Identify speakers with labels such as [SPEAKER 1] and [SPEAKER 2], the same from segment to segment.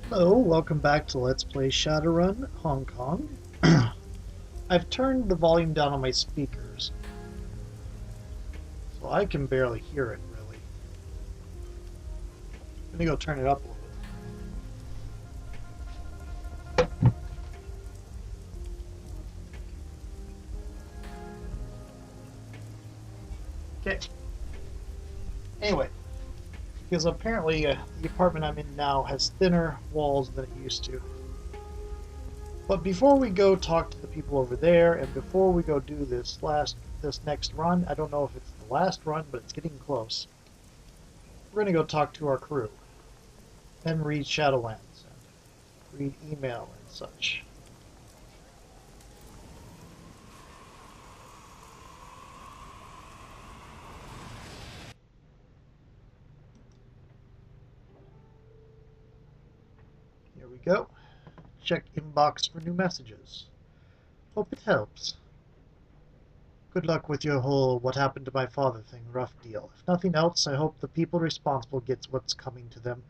[SPEAKER 1] Hello, welcome back to Let's Play Shadowrun, Hong Kong. I've turned the volume down on my speakers, so I can barely hear it, really. I'm gonna go turn it up a little bit. Okay. Anyway, because apparently the apartment I'm in now has thinner walls than it used to. But before we go talk to the people over there, and before we go do this next run, I don't know if it's the last run, but it's getting close. We're gonna go talk to our crew, and read Shadowlands, and read email and such. Here we go. Check inbox for new messages. Hope it helps. Good luck with your whole what happened to my father thing rough deal. If nothing else, I hope the people responsible gets what's coming to them,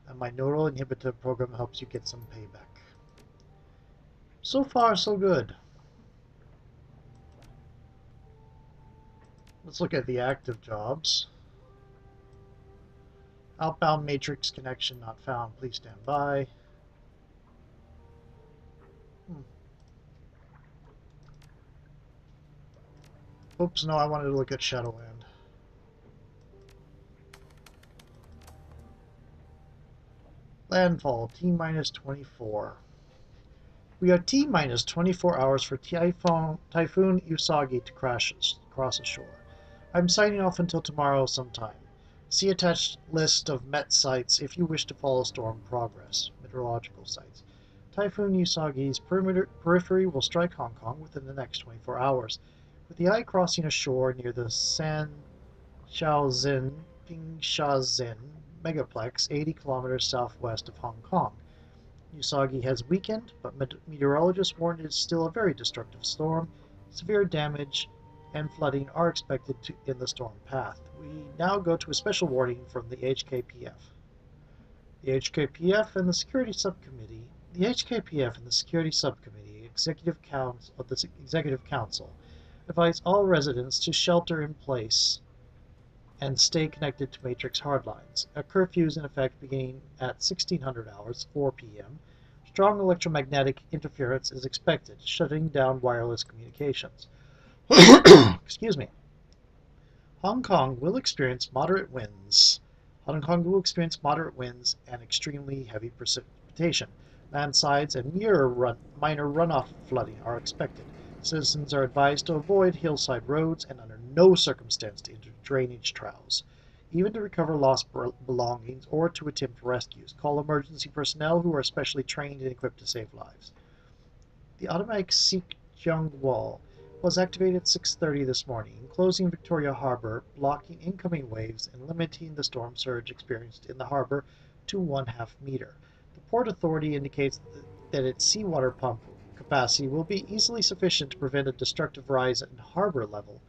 [SPEAKER 1] and my neural inhibitor program helps you get some payback. So far, so good. Let's look at the active jobs. Outbound matrix connection not found. Please stand by. Oops, no, I wanted to look at Shadowland. Landfall, T-minus 24. We are T-minus 24 hours for Typhoon Usagi to cross ashore. I'm signing off until tomorrow sometime. See attached list of Met sites if you wish to follow storm progress. Meteorological sites. Typhoon Usagi's periphery will strike Hong Kong within the next 24 hours, with the eye crossing ashore near the San Shaozhen Pingsha megaplex 80 kilometers southwest of Hong Kong. Usagi has weakened, but meteorologists warn it is still a very destructive storm. Severe damage and flooding are expected in the storm path. We now go to a special warning from the HKPF. The HKPF and the Security Subcommittee. The HKPF and the Security Subcommittee Executive Council advise all residents to shelter in place and stay connected to Matrix hardlines. A curfew is in effect beginning at 1600 hours, 4 p.m. Strong electromagnetic interference is expected, shutting down wireless communications. Excuse me. Hong Kong will experience moderate winds. Hong Kong will experience moderate winds and extremely heavy precipitation. Landslides and minor runoff flooding are expected. Citizens are advised to avoid hillside roads and under no circumstance to enter drainage troughs. Even to recover lost belongings or to attempt rescues, call emergency personnel who are specially trained and equipped to save lives. The automatic Seek-Jung Wall was activated at 6:30 this morning, enclosing Victoria Harbour, blocking incoming waves and limiting the storm surge experienced in the harbour to 1/2 meter. The Port Authority indicates that its seawater pump capacity will be easily sufficient to prevent a destructive rise in harbour level,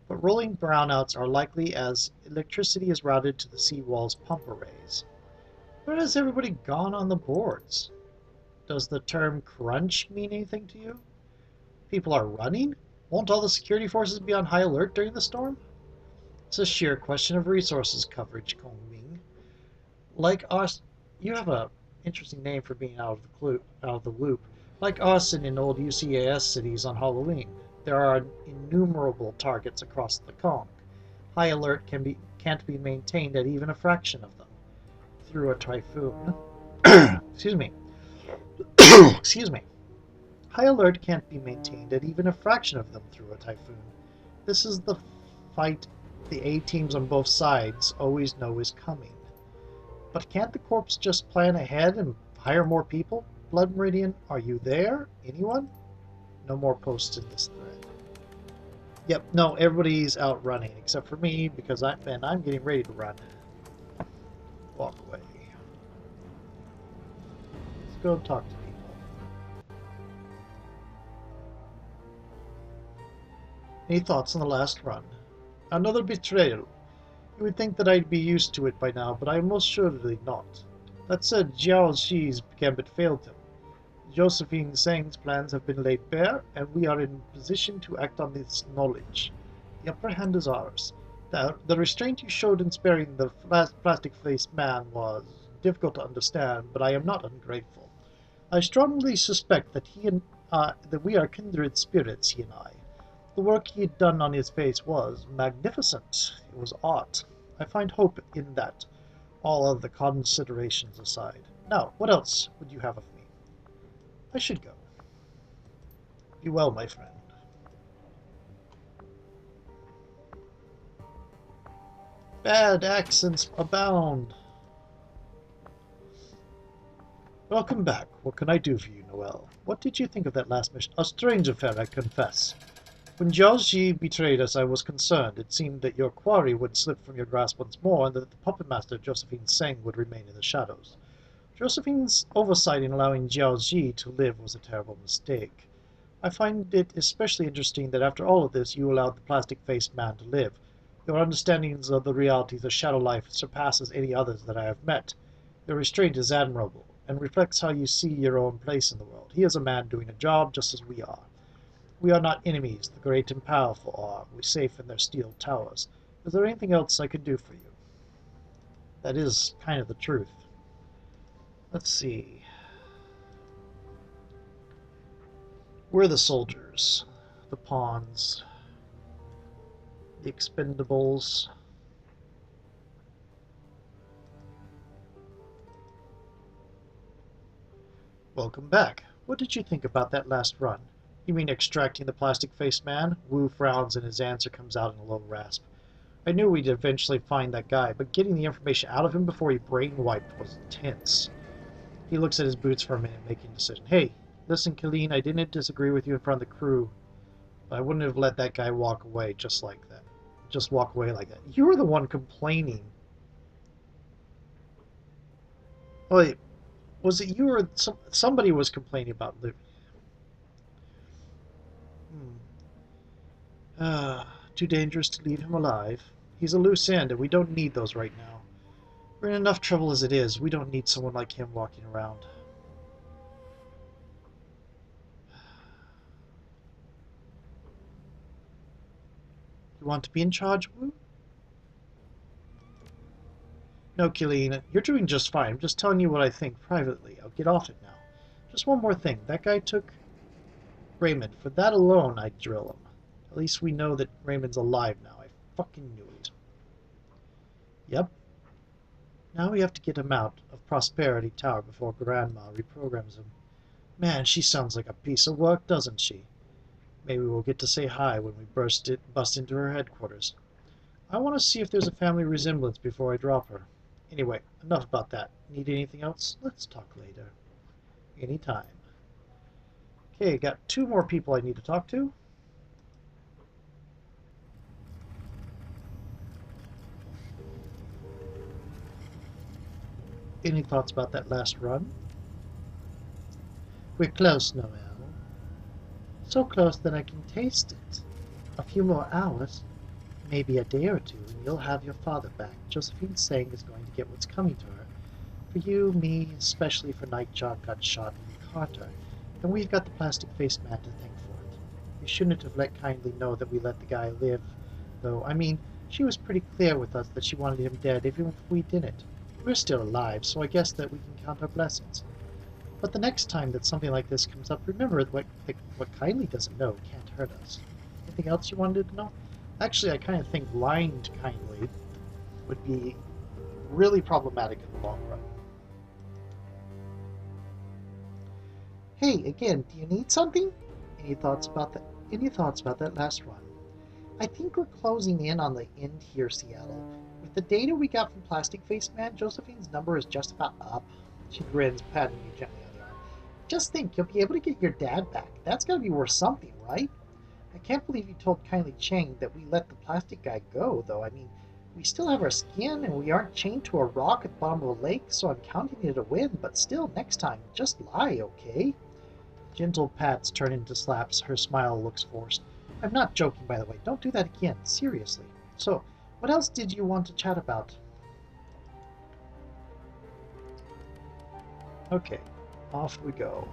[SPEAKER 1] but rolling brownouts are likely as electricity is routed to the seawall's pump arrays. Where has everybody gone on the boards? Does the term crunch mean anything to you? People are running? Won't all the security forces be on high alert during the storm? It's a sheer question of resources coverage, Kongming. Like us, you have a interesting name for being out of the loop. Like us and in old UCAS cities on Halloween, there are innumerable targets across the Kong. High alert can't be maintained at even a fraction of them. Through a typhoon. Excuse me. Excuse me. High alert can't be maintained at even a fraction of them through a typhoon. This is the fight the A-teams on both sides always know is coming. But can't the Corps just plan ahead and hire more people? Blood Meridian, are you there? Anyone? No more posts in this thread. Yep, no, everybody's out running except for me because I'm getting ready to run. Walk away. Let's go talk to people. Any thoughts on the last run? Another betrayal. You would think that I'd be used to it by now, but I'm most surely not. That said, Jiao Xi's gambit failed him. Josephine Zhang's plans have been laid bare, and we are in position to act on this knowledge. The upper hand is ours. The restraint you showed in sparing the plastic-faced man was difficult to understand, but I am not ungrateful. I strongly suspect that that we are kindred spirits, he and I. The work he had done on his face was magnificent. It was art. I find hope in that, all other considerations aside. Now, what else would you have of me? I should go. Be well, my friend. Bad accents abound. Welcome back. What can I do for you, Noel? What did you think of that last mission? A strange affair, I confess. When Jiao Xi betrayed us, I was concerned. It seemed that your quarry would slip from your grasp once more, and that the puppet master, Josephine Seng, would remain in the shadows. Josephine's oversight in allowing Jiao Xi to live was a terrible mistake. I find it especially interesting that after all of this, you allowed the plastic-faced man to live. Your understandings of the realities of shadow life surpasses any others that I have met. Your restraint is admirable, and reflects how you see your own place in the world. He is a man doing a job just as we are. We are not enemies, the great and powerful are. We safe in their steel towers. Is there anything else I could do for you? That is kind of the truth. Let's see. We're the soldiers, the pawns, the expendables. Welcome back. What did you think about that last run? You mean extracting the plastic-faced man? Wu frowns and his answer comes out in a low rasp. I knew we'd eventually find that guy, but getting the information out of him before he brain-wiped was tense. He looks at his boots for a minute, making a decision. Hey, listen, Killeen, I didn't disagree with you in front of the crew, but I wouldn't have let that guy walk away just like that. Just walk away like that. You were the one complaining. Wait, was it you or somebody was complaining about living? Too dangerous to leave him alive. He's a loose end, and we don't need those right now. We're in enough trouble as it is. We don't need someone like him walking around. You want to be in charge, Wu? No, Killeen, you're doing just fine. I'm just telling you what I think privately. I'll get off it now. Just one more thing. That guy took Raymond. For that alone, I'd drill him. At least we know that Raymond's alive now. I fucking knew it. Yep. Now we have to get him out of Prosperity Tower before Grandma reprograms him. Man, she sounds like a piece of work, doesn't she? Maybe we'll get to say hi when we bust into her headquarters. I want to see if there's a family resemblance before I drop her. Anyway, enough about that. Need anything else? Let's talk later. Anytime. Okay, got 2 more people I need to talk to. Any thoughts about that last run? We're close, Noel. So close that I can taste it. A few more hours, maybe a day or 2, and you'll have your father back. Josephine Seng is going to get what's coming to her. For you, me, especially for Nightjar got shot in Carter. And we've got the plastic-faced man to thank for it. We shouldn't have let Kindly know that we let the guy live, though. I mean, she was pretty clear with us that she wanted him dead, even if we didn't. We're still alive, so I guess that we can count our blessings. But the next time that something like this comes up, remember that what Kindly doesn't know can't hurt us. Anything else you wanted to know? Actually, I kind of think lying to Kindly would be really problematic in the long run. Hey, again, do you need something? Any thoughts about that last run? I think we're closing in on the end here, Seattle. With the data we got from Plastic Face Man, Josephine's number is just about up. She grins, patting me gently on the arm. Just think, you'll be able to get your dad back. That's gotta be worth something, right? I can't believe you told Kindly Chang that we let the plastic guy go, though. I mean, we still have our skin, and we aren't chained to a rock at the bottom of a lake, so I'm counting it a win. But still, next time, just lie, okay? Gentle pats turn into slaps. Her smile looks forced. I'm not joking, by the way. Don't do that again. Seriously. So, what else did you want to chat about? Okay, off we go.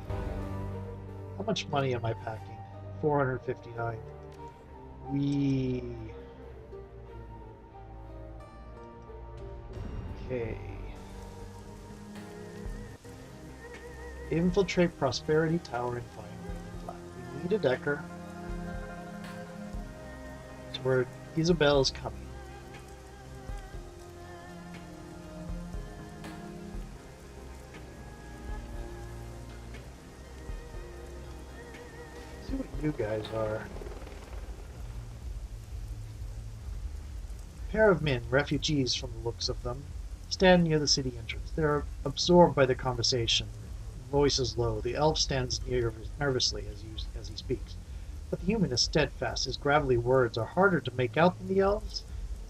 [SPEAKER 1] How much money am I packing? 459. We... Okay. Infiltrate Prosperity Tower and find Raven Black. We need a Decker to where Isabel's coming. See what you guys are. A pair of men, refugees from the looks of them, stand near the city entrance. They are absorbed by the conversation. Voice is low. The elf stands near nervously as he speaks. But the human is steadfast. His gravelly words are harder to make out than the elves.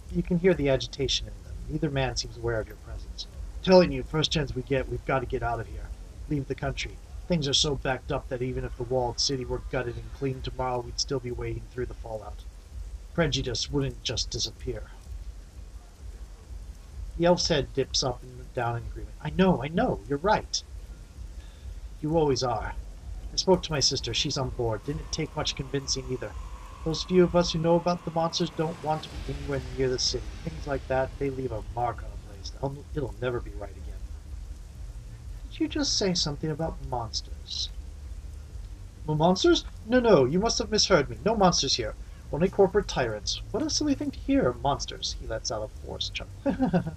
[SPEAKER 1] You can hear the agitation in them. Neither man seems aware of your presence. Telling you, first chance we get, we've got to get out of here. Leave the country. Things are so backed up that even if the walled city were gutted and cleaned tomorrow, we'd still be wading through the fallout. Prejudice wouldn't just disappear. The elf's head dips up and down in agreement. I know, you're right. You always are. I spoke to my sister. She's on board. Didn't take much convincing either. Those few of us who know about the monsters don't want to be anywhere near the city. Things like that, they leave a mark on a place. It'll never be right again. Did you just say something about monsters? Well, monsters? No, you must have misheard me. No monsters here. Only corporate tyrants. What a silly thing to hear. Monsters. He lets out a forced chuckle.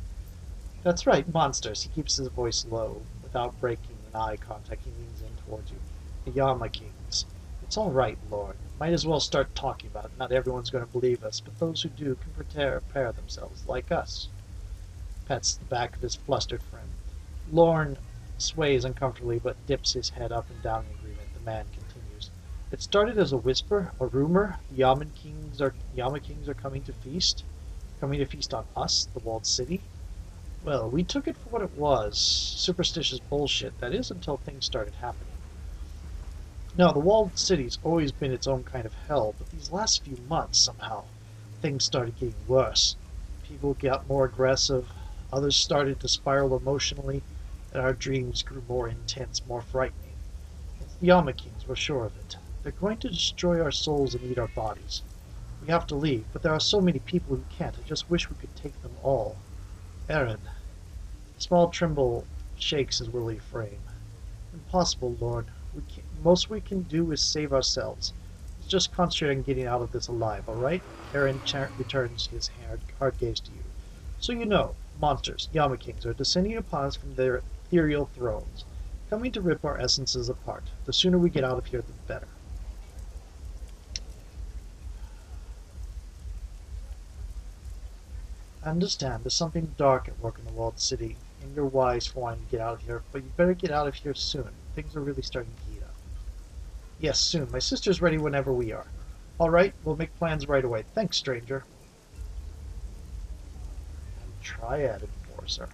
[SPEAKER 1] That's right, monsters. He keeps his voice low, without breaking an eye contact. He leans in towards you. The Yama Kings. It's all right, Lord. Might as well start talking about it. Not everyone's going to believe us, but those who do can prepare themselves, like us. Pats the back of his flustered friend. Lorne sways uncomfortably, but dips his head up and down in agreement. The man continues. It started as a whisper, a rumor. The Yama Kings are coming to feast on us, the walled city. Well, we took it for what it was, superstitious bullshit, that is, until things started happening. Now, the walled city's always been its own kind of hell, but these last few months, somehow, things started getting worse. People got more aggressive, others started to spiral emotionally, and our dreams grew more intense, more frightening. It's the Yama Kings, we're sure of it. They're going to destroy our souls and eat our bodies. We have to leave, but there are so many people who can't. I just wish we could take them all. Aaron. A small tremble shakes his willy frame. Impossible, Lord. Most we can do is save ourselves. Let's just concentrate on getting out of this alive, all right? Aaron returns his hard gaze to you. So you know, monsters, Yama Kings, are descending upon us from their ethereal thrones, coming to rip our essences apart. The sooner we get out of here, the better. I understand there's something dark at work in the walled city, and you're wise for wanting to get out of here, but you better get out of here soon. Things are really starting to heat up. Yes, soon. My sister's ready whenever we are. All right, we'll make plans right away. Thanks, stranger. Triad Enforcer.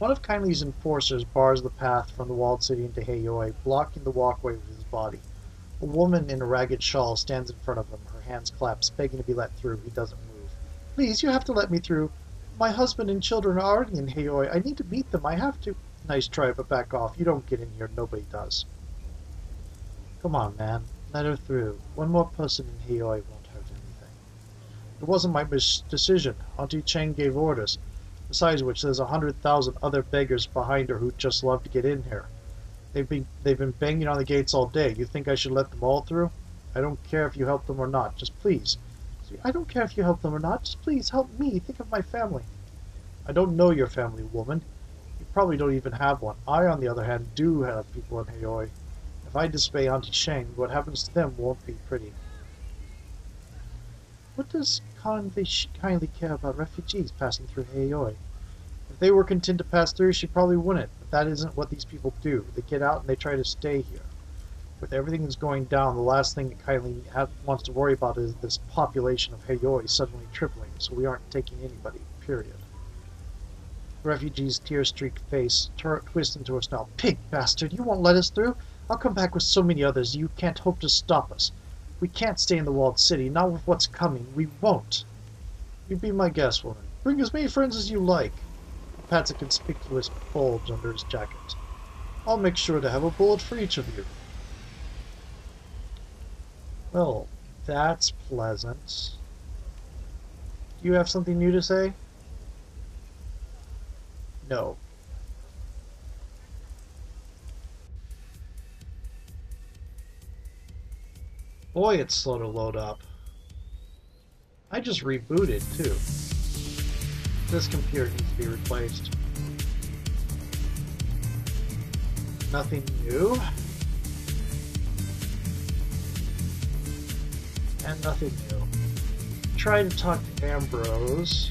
[SPEAKER 1] One of Kindly's enforcers bars the path from the walled city into Heioi, blocking the walkway with his body. A woman in a ragged shawl stands in front of him, her hands clasped, begging to be let through. He doesn't move. Please, you have to let me through. My husband and children are already in Heioi. I need to meet them. I have to. Nice try, but back off. You don't get in here. Nobody does. Come on, man. Let her through. One more person in Heioi won't hurt anything. It wasn't my decision. Auntie Cheng gave orders. Besides which, there's 100,000 other beggars behind her who'd just love to get in here. They've been banging on the gates all day. You think I should let them all through? I don't care if you help them or not. Just please. I don't care if you help them or not. Just please help me. Think of my family. I don't know your family, woman. You probably don't even have one. I, on the other hand, do have people in Heioi. If I disobey Auntie Sheng, what happens to them won't be pretty. What does kindly care about refugees passing through Heioi? If they were content to pass through, she probably wouldn't. But that isn't what these people do. They get out and they try to stay here. With everything that's going down, the last thing that Kindly wants to worry about is this population of Heioi suddenly tripling, so we aren't taking anybody, period. The refugee's tear-streaked face twists into a snarl. Pig bastard, you won't let us through? I'll come back with so many others, you can't hope to stop us. We can't stay in the walled city, not with what's coming. We won't. You be my guest, woman. Bring as many friends as you like. pats a conspicuous bulge under his jacket. I'll make sure to have a bullet for each of you. Well, that's pleasant. Do you have something new to say? No. Boy, it's slow to load up. I just rebooted, too. This computer needs to be replaced. Nothing new. And nothing new. Try to talk to Ambrose,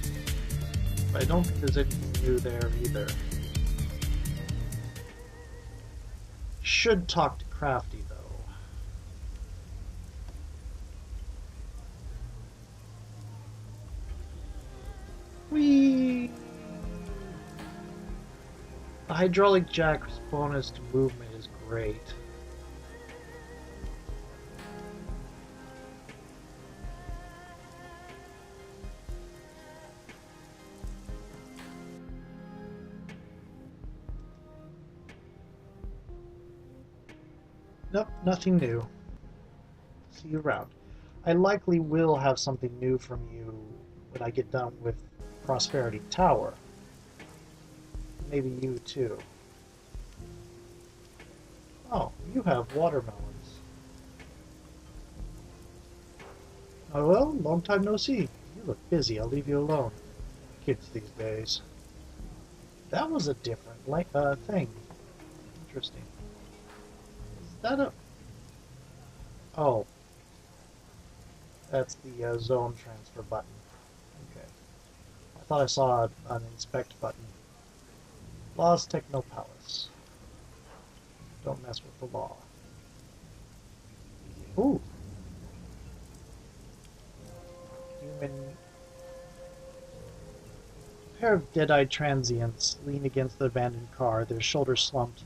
[SPEAKER 1] but I don't think there's anything new there either. Should talk to Crafty, though. Whee! The hydraulic jack's bonus to movement is great. Nope, nothing new. See you around. I likely will have something new from you when I get done with Prosperity Tower. Maybe you too. Oh, you have watermelons. Oh well, long time no see. You look busy, I'll leave you alone. Kids these days. That was a different thing. Interesting. Is that a... Oh. That's the zone transfer button. Okay. I thought I saw an inspect button. Law's Techno Palace. Don't mess with the law. Ooh. Human... A pair of dead-eyed transients lean against the abandoned car, their shoulders slumped.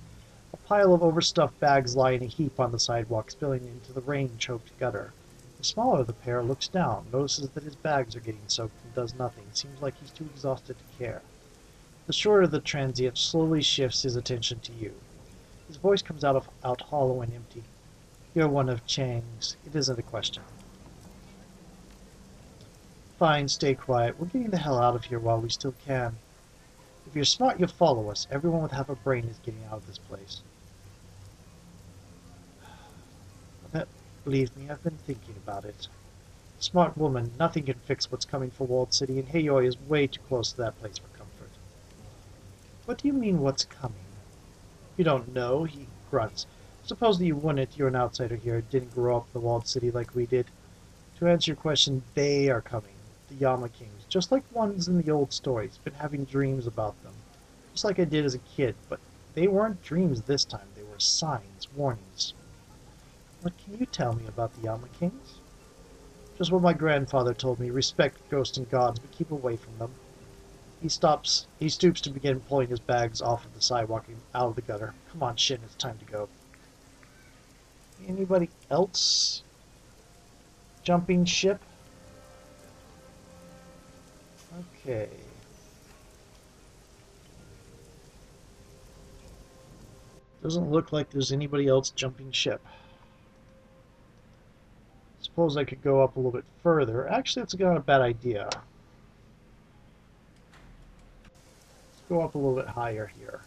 [SPEAKER 1] A pile of overstuffed bags lie in a heap on the sidewalk, spilling into the rain-choked gutter. The smaller of the pair looks down, notices that his bags are getting soaked, and does nothing. Seems like he's too exhausted to care. The shorter of the transient slowly shifts his attention to you. His voice comes out hollow and empty. You're one of Chang's. It isn't a question. Fine, stay quiet. We're getting the hell out of here while we still can. If you're smart, you'll follow us. Everyone with half a brain is getting out of this place. Believe me, I've been thinking about it. Smart woman, nothing can fix what's coming for Walled City, and Heiyoi is way too close to that place for comfort. What do you mean, what's coming? You don't know, he grunts. Suppose that you wouldn't, you're an outsider here, didn't grow up in the Walled City like we did. To answer your question, they are coming. The Yama Kings, just like ones in the old stories. Been having dreams about them. Just like I did as a kid, but they weren't dreams this time, they were signs, warnings. What can you tell me about the Yama Kings? Just what my grandfather told me. Respect ghosts and gods, but keep away from them. He stoops to begin pulling his bags off of the sidewalk and out of the gutter. Come on, Shin, it's time to go. Anybody else? Jumping ship? Okay. Doesn't look like there's anybody else jumping ship. Suppose I could go up a little bit further. Actually, that's not a bad idea. Let's go up a little bit higher here.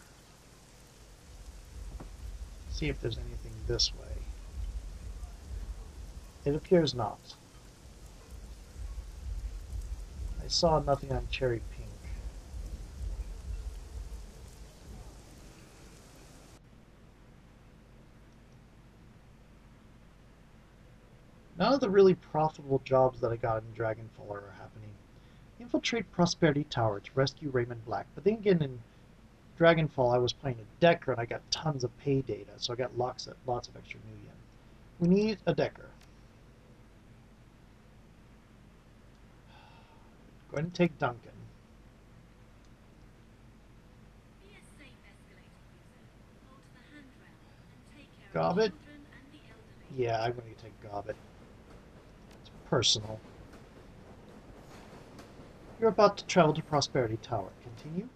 [SPEAKER 1] See if there's anything this way. It appears not. I saw nothing on Cherry Pink. None of the really profitable jobs that I got in Dragonfall are happening. Infiltrate Prosperity Tower to rescue Raymond Black. But then again, in Dragonfall, I was playing a Decker and I got tons of pay data, so I got lots of extra new yen. We need a Decker. Go ahead and take Duncan. Gobbet? Yeah, I'm going to take Gobbet. It's personal. You're about to travel to Prosperity Tower. Continue?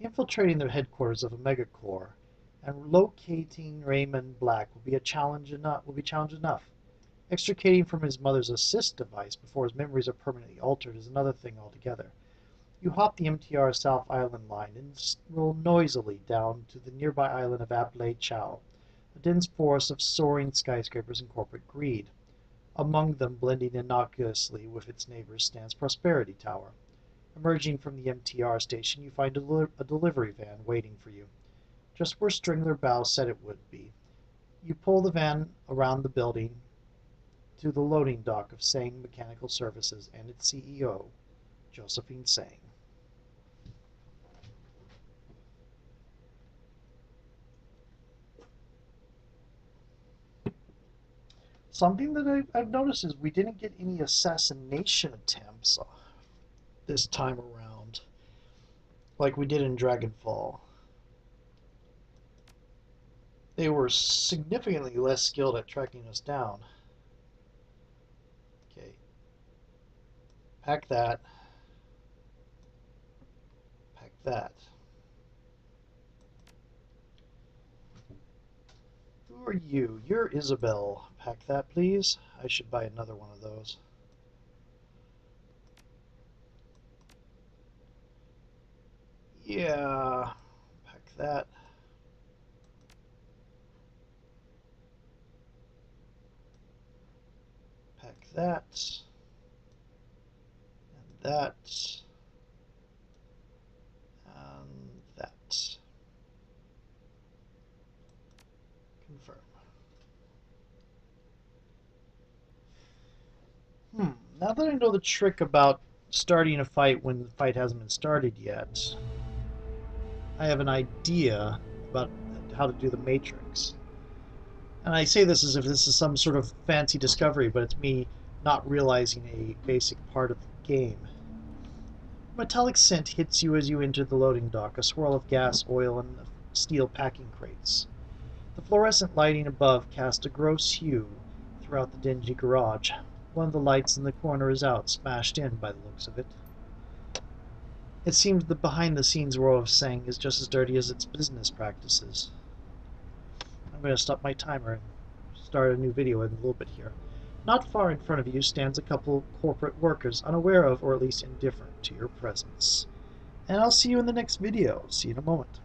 [SPEAKER 1] Infiltrating the headquarters of a megacorps and locating Raymond Black will be challenge enough. Extricating from his mother's assist device before his memories are permanently altered is another thing altogether. You hop the MTR South Island line and roll noisily down to the nearby island of Ablay Chow, a dense forest of soaring skyscrapers and corporate greed. Among them, blending innocuously with its neighbors, stands Prosperity Tower. Emerging from the MTR station, you find a delivery van waiting for you, just where Stringler Bow said it would be. You pull the van around the building to the loading dock of Sang Mechanical Services and its CEO, Josephine Sang. Something that I've noticed is we didn't get any assassination attempts this time around, like we did in Dragonfall. They were significantly less skilled at tracking us down. Okay. Pack that. Pack that. Who are you? You're Isabel. Pack that, please. I should buy another one of those. Yeah. Pack that. Pack that. And that. And that. Confirm. Now that I know the trick about starting a fight when the fight hasn't been started yet, I have an idea about how to do the Matrix. And I say this as if this is some sort of fancy discovery, but it's me not realizing a basic part of the game. A metallic scent hits you as you enter the loading dock, a swirl of gas, oil, and steel packing crates. The fluorescent lighting above casts a gross hue throughout the dingy garage. One of the lights in the corner is out, smashed in by the looks of it. It seems the behind-the-scenes world of Sang is just as dirty as its business practices. I'm going to stop my timer and start a new video in a little bit here. Not far in front of you stands a couple of corporate workers, unaware of, or at least indifferent to your presence. And I'll see you in the next video. See you in a moment.